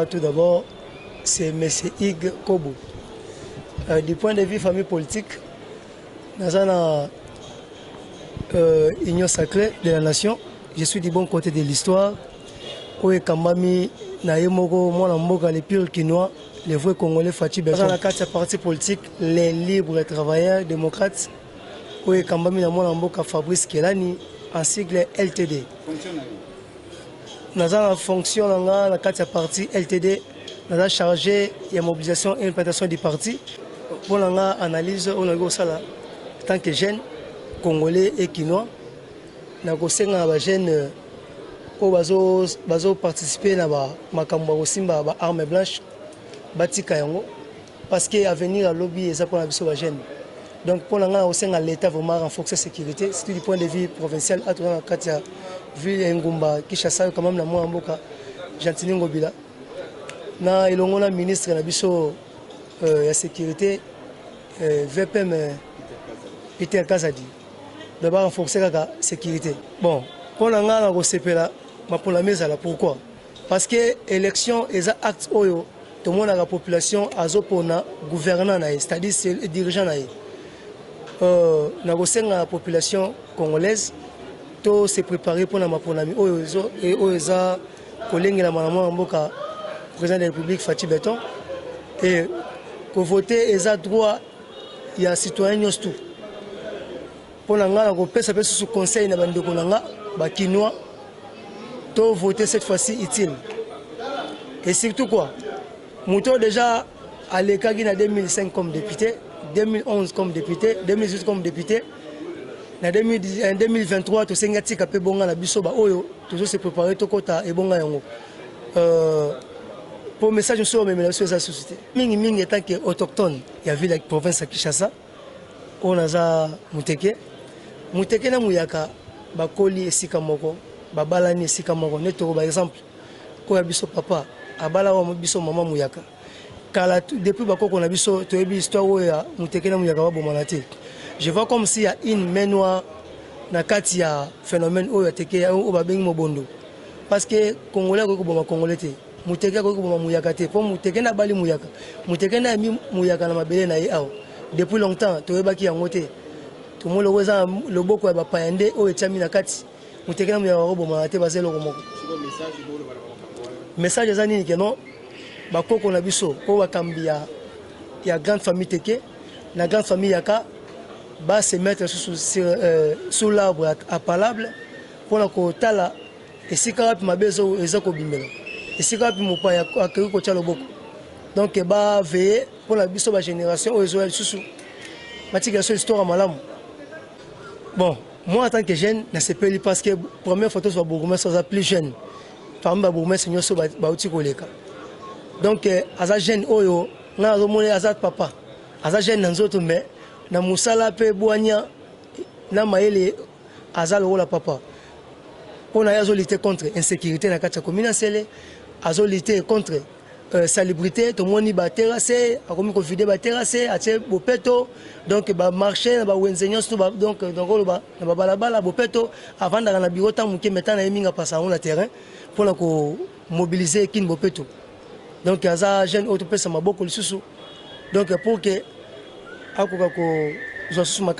tout d'abord, c'est M. Ig Kobo. Du point de vue famille politique, dans la Union sacrée de la nation, je suis du bon côté de l'histoire. Où est Kambami, Naïmogo, Mwanamboga, les purs Kinois, les vrais Congolais Fatih Berton. Dans la carte parti politique, les libres et travailleurs démocrates, où est Kambami, Mwanamboga Fabrice Kelani, en sigle LTD. Dans la fonction, dans la carte parti LTD, nous avons chargé la mobilisation et l'implantation du parti. Pour l'analyse, on a eu ça là, en tant que jeunes Congolais et Kinois, nous avons des jeunes qui ont participé à la arme blanche, parce qu'à venir à lobby, c'est pour les jeunes. Donc pour l'État vraiment renforcer la sécurité, c'est du point de vue provincial, à travers la ville Ngumba, Kinshasa, quand même la moi en boka, Gentini Ngobila. Na ilongo na ministre na biso la sécurité VPM Peter Kazadi. D'abord renforcer la sécurité. Bon, pour l'anga na sepela, pour la mise à la pourquoi? Parce que élection est un acte oyo, tout le monde a la population azopona gouvernant c'est-à-dire c'est dirigeant na la population congolaise to se préparer pour la maponami oyo et oza collègue la maman mboka président de la République Fatih Berton et que voter est un droit il y a citoyen tout pour la ngana ko pesa pesa sous conseil na bande ko nga ba kinois to voter cette fois-ci utile et surtout quoi Mouto déjà à l'écart en 2005 comme député 2011 comme député, 2018 comme député. En 2023, tout le monde a bonga na biso ba oyo, toujours se préparer to kota et bonga yango. Pour message sur la société. Mingi étant que autochtone, il y a vu la province à Kinshasa, on a Muteke. Muteke na muyaka ba koli esika moko, ba balani esika moko. Neto par exemple, ko ya biso papa, abala wa biso maman muyaka. Depuis qu'on a vu l'histoire où je vois comme s'il y a une main noire dans le phénomène où il y a un bondo. Parce que les Congolais sont Congolais. Les Congolais sont Mouyaka. Pour les Congolais, ils sont Mouyaka. Les Congolais sont Mouyaka. Depuis longtemps, tout le monde est en côté. Tout le monde est le beau quoi, Payande, où est Tchami Nakati. Les Congolais sont Mouyaka. Le message est que non. Bakoko na biso ko wakambia ya grande famille teke la grande famille yaka va se mettre sous l'arbre à palable pour la kotala et si quand mabezo ezako bimela et si quand mopa ya akiri ko tchalo boko donc ba veiller pour la biso ba génération o ezoel susu matika so histoire malamu. Bon, moi en tant que jeune na sepeli parce que première photo sur bourgmestre ça plus jeune parmi ba bourgmestre nyoso ba uti koleka. Donc, à jeune oyo, na romone azat papa, à jeune nanzoto mais na musala pe boanya na maele azal rola papa. On a lutter contre insécurité na kata commune sele, azo lutter contre salubrité, to moni ba terrassé, a komi ko vider ba terrassé, a tie bopeto, donc ba marché na ba wenzenyo tout donc ba na ba balabala bopeto avant dans na bureau tant muke mettant na eminga passa on la terrain pour la ko mobiliser kin bopeto. Donc, il y a des jeunes qui ont beaucoup de sous. Donc, pour que je sois